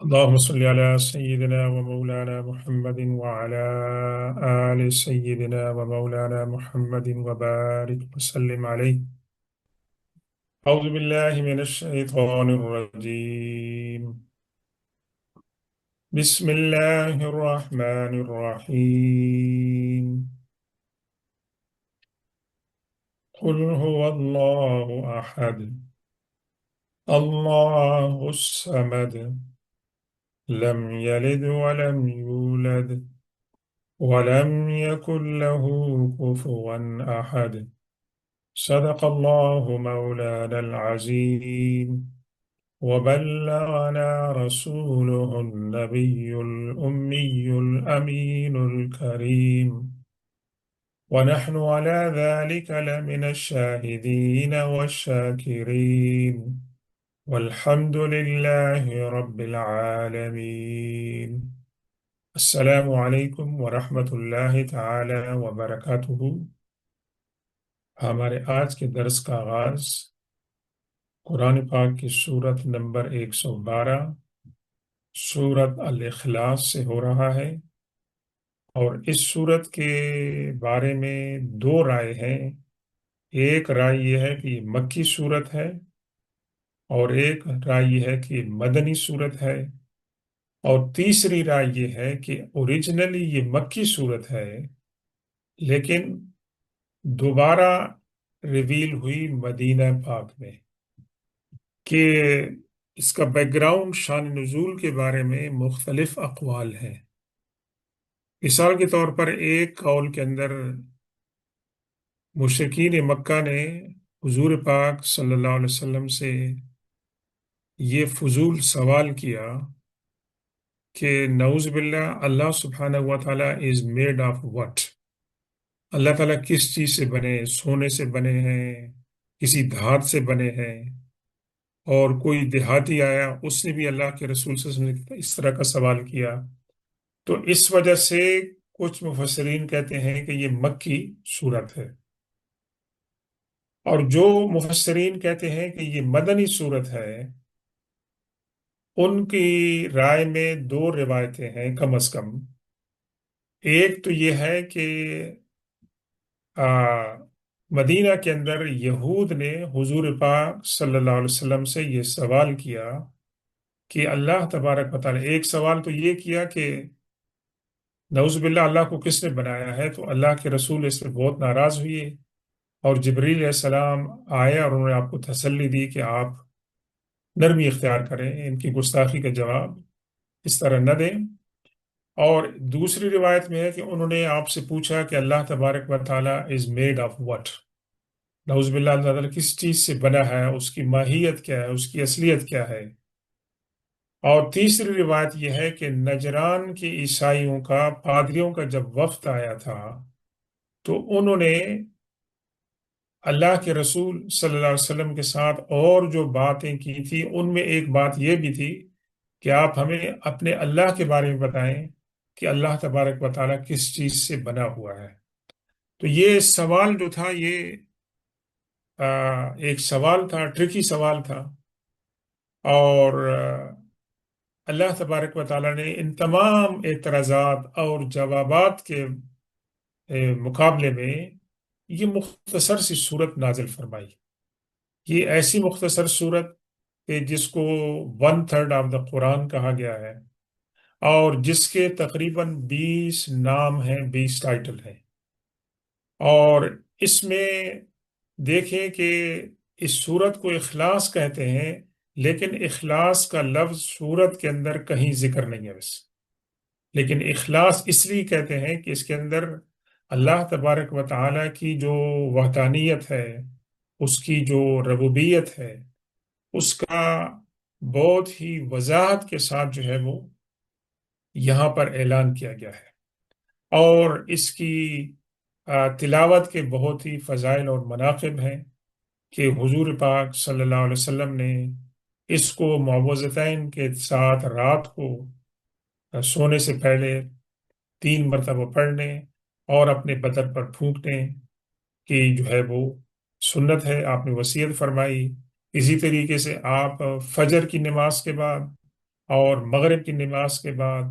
اللهم صل على سيدنا ومولانا محمد وعلى آل سيدنا ومولانا محمد وبارك وسلم عليه. أعوذ بالله من الشيطان الرجيم. بسم الله الرحمن الرحيم. قل هو الله أحد الله الصمد لم يلد ولم يولد ولم يكن له كفوا أحد. صدق الله مولانا العظيم وبلغنا رسوله النبي الأمي الأمين الكريم، ونحن على ذلك لمن الشاهدين والشاكرين، والحمد لله رب العالمين. السلام علیکم ورحمۃ اللہ تعالی وبرکاتہ۔ ہمارے آج کے درس کا آغاز قرآن پاک کی سورت نمبر 112 سورت الاخلاص سے ہو رہا ہے، اور اس سورت کے بارے میں دو رائے ہیں۔ ایک رائے یہ ہے کہ یہ مکی سورت ہے، اور ایک رائے یہ ہے کہ یہ مدنی سورت ہے، اور تیسری رائے یہ ہے کہ اوریجنلی یہ مکی صورت ہے، لیکن دوبارہ ریویل ہوئی مدینہ پاک میں، کہ اس کا بیک گراؤنڈ شان نزول کے بارے میں مختلف اقوال ہیں۔ مثال کے طور پر ایک قول کے اندر مشرکین مکہ نے حضور پاک صلی اللہ علیہ وسلم سے یہ فضول سوال کیا کہ نعوذ باللہ، اللہ سبحانہ و تعالیٰ از میڈ آف وٹ؟ اللہ تعالیٰ کس چیز سے بنے؟ سونے سے بنے ہیں، کسی دھات سے بنے ہیں؟ اور کوئی دیہاتی آیا، اس نے بھی اللہ کے رسول صلی اللہ علیہ وسلم سے اس طرح کا سوال کیا۔ تو اس وجہ سے کچھ مفسرین کہتے ہیں کہ یہ مکی صورت ہے، اور جو مفسرین کہتے ہیں کہ یہ مدنی صورت ہے، ان کی رائے میں دو روایتیں ہیں کم از کم۔ ایک تو یہ ہے کہ آ، مدینہ کے اندر یہود نے حضور پاک صلی اللہ علیہ وسلم سے یہ سوال کیا کہ اللہ تبارک و تعالیٰ، ایک سوال تو یہ کیا کہ نعوذ باللہ اللہ کو کس نے بنایا ہے؟ تو اللہ کے رسول اس پہ بہت ناراض ہوئے، اور جبریل علیہ السلام آئے اور انہوں نے آپ کو تسلی دی کہ آپ نرمی اختیار کریں، ان کی گستاخی کا جواب اس طرح نہ دیں۔ اور دوسری روایت میں ہے کہ انہوں نے آپ سے پوچھا کہ اللہ تبارک و تعالیٰ از میڈ آف وٹ؟ نعوذ باللہ اللہ تعالیٰ کس چیز سے بنا ہے، اس کی ماہیت کیا ہے، اس کی اصلیت کیا ہے۔ اور تیسری روایت یہ ہے کہ نجران کے عیسائیوں کا، پادریوں کا جب وفد آیا تھا، تو انہوں نے اللہ کے رسول صلی اللہ علیہ وسلم کے ساتھ اور جو باتیں کی تھی، ان میں ایک بات یہ بھی تھی کہ آپ ہمیں اپنے اللہ کے بارے میں بتائیں کہ اللہ تبارک و تعالیٰ کس چیز سے بنا ہوا ہے۔ تو یہ سوال جو تھا، یہ ایک سوال تھا، ٹرکی سوال تھا، اور اللہ تبارک و تعالیٰ نے ان تمام اعتراضات اور جوابات کے مقابلے میں یہ مختصر سی صورت نازل فرمائی۔ یہ ایسی مختصر صورت کہ جس کو 1/3 آف دا قرآن کہا گیا ہے، اور جس کے تقریباً 20 نام ہیں، 20 ٹائٹل ہیں۔ اور اس میں دیکھیں کہ اس صورت کو اخلاص کہتے ہیں، لیکن اخلاص کا لفظ صورت کے اندر کہیں ذکر نہیں ہے بس۔ لیکن اخلاص اس لیے کہتے ہیں کہ اس کے اندر اللہ تبارک و تعالیٰ کی جو وحدانیت ہے، اس کی جو ربوبیت ہے، اس کا بہت ہی وضاحت کے ساتھ جو ہے وہ یہاں پر اعلان کیا گیا ہے، اور اس کی تلاوت کے بہت ہی فضائل اور مناقب ہیں کہ حضور پاک صلی اللہ علیہ وسلم نے اس کو معوذتین کے ساتھ رات کو سونے سے پہلے 3 مرتبہ پڑھنے اور اپنے بدن پر پھونکنے کی جو ہے وہ سنت ہے، آپ نے وصیت فرمائی۔ اسی طریقے سے آپ فجر کی نماز کے بعد اور مغرب کی نماز کے بعد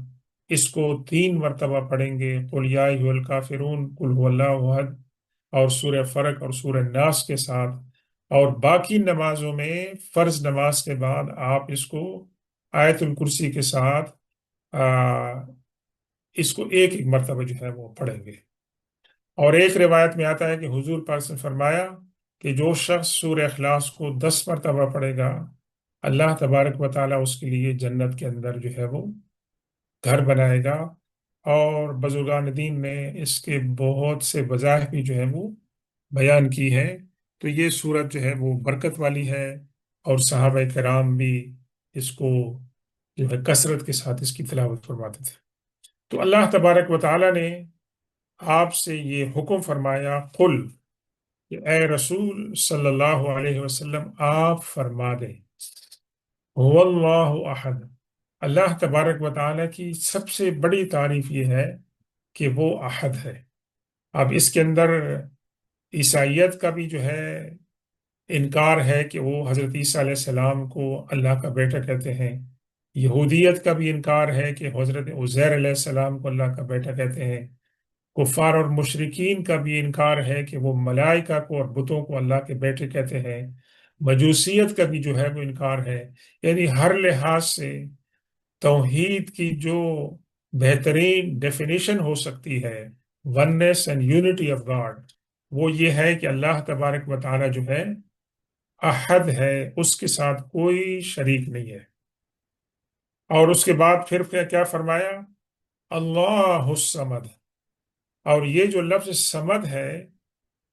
اس کو 3 مرتبہ پڑھیں گے، قل یا ایھا الکافرون، قل هو اللہ احد، اور سورہ فرق اور سورہ ناس کے ساتھ۔ اور باقی نمازوں میں فرض نماز کے بعد آپ اس کو آیت الکرسی کے ساتھ آ، اس کو ایک ایک مرتبہ جو ہے وہ پڑھیں گے۔ اور ایک روایت میں آتا ہے کہ حضور پاک نے فرمایا کہ جو شخص سورہ اخلاص کو 10 مرتبہ پڑھے گا، اللہ تبارک و تعالیٰ اس کے لیے جنت کے اندر جو ہے وہ گھر بنائے گا۔ اور بزرگان دین نے اس کے بہت سے وظائف بھی جو ہے وہ بیان کی ہے۔ تو یہ صورت جو ہے وہ برکت والی ہے، اور صحابہ کرام بھی اس کو جو ہے کثرت کے ساتھ اس کی تلاوت فرماتے تھے۔ تو اللہ تبارک و تعالیٰ نے آپ سے یہ حکم فرمایا، قل، کہ اے رسول صلی اللہ علیہ وسلم آپ فرما دیں، هو اللہ احد، اللہ تبارک و تعالیٰ کی سب سے بڑی تعریف یہ ہے کہ وہ احد ہے۔ اب اس کے اندر عیسائیت کا بھی جو ہے انکار ہے کہ وہ حضرت عیسیٰ علیہ السلام کو اللہ کا بیٹا کہتے ہیں۔ یہودیت کا بھی انکار ہے کہ حضرت عزیر علیہ السلام کو اللہ کا بیٹا کہتے ہیں۔ کفار اور مشرکین کا بھی انکار ہے کہ وہ ملائکہ کو اور بتوں کو اللہ کے بیٹے کہتے ہیں۔ مجوسیت کا بھی جو ہے وہ انکار ہے۔ یعنی ہر لحاظ سے توحید کی جو بہترین ڈیفینیشن ہو سکتی ہے، oneness and unity of God, وہ یہ ہے کہ اللہ تبارک و تعالیٰ جو ہے احد ہے، اس کے ساتھ کوئی شریک نہیں ہے۔ اور اس کے بعد پھر کیا فرمایا؟ اللہ الصمد۔ اور یہ جو لفظ سمد ہے،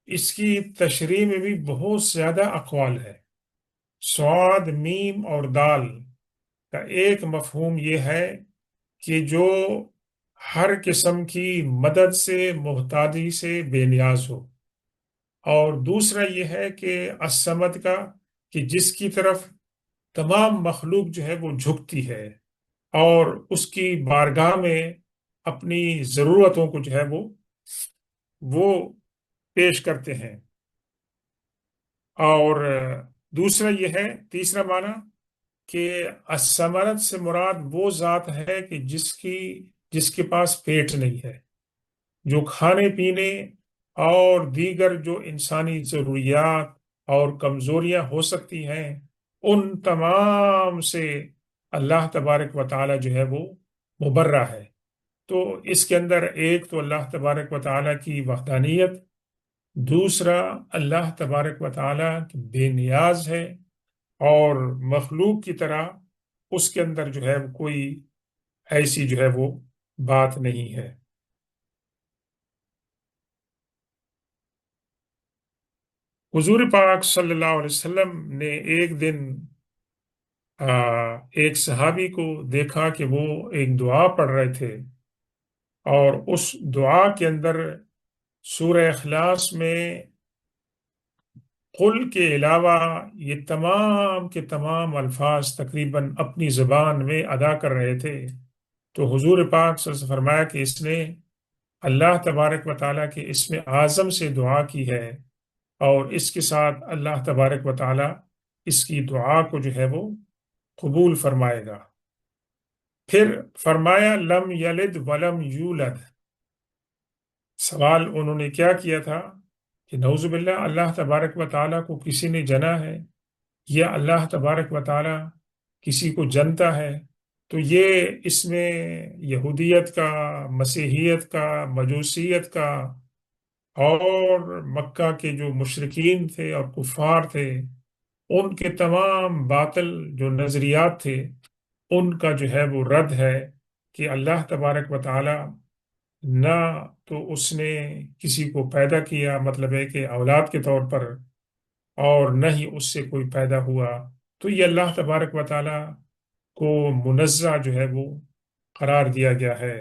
اس کی تشریح میں بھی بہت زیادہ اقوال ہے۔ صاد، میم اور دال کا ایک مفہوم یہ ہے کہ جو ہر قسم کی مدد سے، محتاجی سے بے نیاز ہو۔ اور دوسرا یہ ہے کہ الصمد کا، کہ جس کی طرف تمام مخلوق جو ہے وہ جھکتی ہے، اور اس کی بارگاہ میں اپنی ضرورتوں کو جو ہے وہ پیش کرتے ہیں۔ اور دوسرا یہ ہے، تیسرا معنی، کہ الثمرت سے مراد وہ ذات ہے کہ جس کے پاس پیٹ نہیں ہے، جو کھانے پینے اور دیگر جو انسانی ضروریات اور کمزوریاں ہو سکتی ہیں، ان تمام سے اللہ تبارک و تعالیٰ جو ہے وہ مبرہ ہے۔ تو اس کے اندر ایک تو اللہ تبارک و تعالیٰ کی وحدانیت، دوسرا اللہ تبارک و تعالیٰ کی بے نیاز ہے، اور مخلوق کی طرح اس کے اندر جو ہے وہ کوئی ایسی جو ہے وہ بات نہیں ہے۔ حضور پاک صلی اللہ علیہ وسلم نے ایک دن ایک صحابی کو دیکھا کہ وہ ایک دعا پڑھ رہے تھے، اور اس دعا کے اندر سورہ اخلاص میں قل کے علاوہ یہ تمام کے تمام الفاظ تقریباً اپنی زبان میں ادا کر رہے تھے۔ تو حضور پاک صلی اللہ علیہ وسلم فرمایا کہ اس نے اللہ تبارک و تعالیٰ کے اسم اعظم سے دعا کی ہے، اور اس کے ساتھ اللہ تبارک و تعالیٰ اس کی دعا کو جو ہے وہ قبول فرمائے گا۔ پھر فرمایا لم یلد ولم یولد۔ سوال انہوں نے کیا کیا تھا کہ نعوذ باللہ، اللہ تبارک و تعالیٰ کو کسی نے جنا ہے، یا اللہ تبارک و تعالیٰ کسی کو جنتا ہے؟ تو یہ اس میں یہودیت کا، مسیحیت کا، مجوسیت کا، اور مکہ کے جو مشرکین تھے اور کفار تھے، ان کے تمام باطل جو نظریات تھے، ان کا جو ہے وہ رد ہے کہ اللہ تبارک و تعالی نہ تو اس نے کسی کو پیدا کیا، مطلب ہے کہ اولاد کے طور پر، اور نہ ہی اس سے کوئی پیدا ہوا۔ تو یہ اللہ تبارک و تعالی کو منزہ جو ہے وہ قرار دیا گیا ہے۔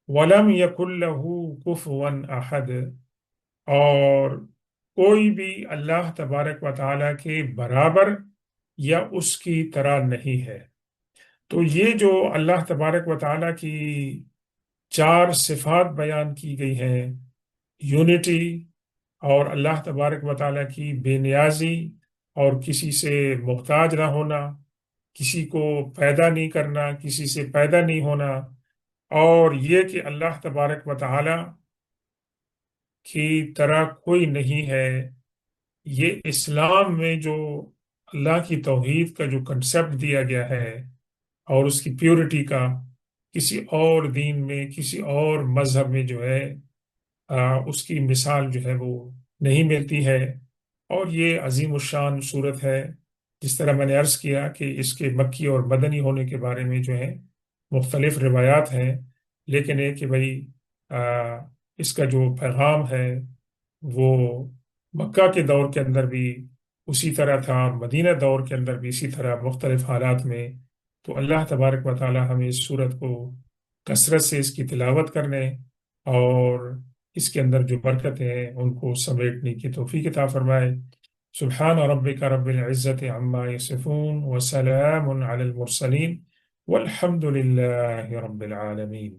وَلَمْ يَكُنْ لَهُ كُفُوًا أَحَدٌ، اور کوئی بھی اللہ تبارک و تعالیٰ کے برابر یا اس کی طرح نہیں ہے۔ تو یہ جو اللہ تبارک و تعالیٰ کی 4 صفات بیان کی گئی ہیں، یونٹی، اور اللہ تبارک و تعالیٰ کی بے نیازی اور کسی سے محتاج نہ ہونا، کسی کو پیدا نہیں کرنا، کسی سے پیدا نہیں ہونا، اور یہ کہ اللہ تبارک و تعالی کی طرح کوئی نہیں ہے، یہ اسلام میں جو اللہ کی توحید کا جو کنسپٹ دیا گیا ہے اور اس کی پیورٹی کا، کسی اور دین میں، کسی اور مذہب میں جو ہے اس کی مثال جو ہے وہ نہیں ملتی ہے۔ اور یہ عظیم الشان صورت ہے۔ جس طرح میں نے عرض کیا کہ اس کے مکی اور مدنی ہونے کے بارے میں جو ہے مختلف روایات ہیں، لیکن یہ کہ بھئی آ، اس کا جو پیغام ہے وہ مکہ کے دور کے اندر بھی اسی طرح تھا، اور مدینہ دور کے اندر بھی اسی طرح مختلف حالات میں۔ تو اللہ تبارک و تعالی ہمیں اس صورت کو کثرت سے اس کی تلاوت کرنے اور اس کے اندر جو برکتیں ہیں ان کو سمیٹنے کی توفیق عطا فرمائے۔ سبحان ربک رب العزت عما یصفون وسلام علی المرسلین والحمد للہ رب العالمین۔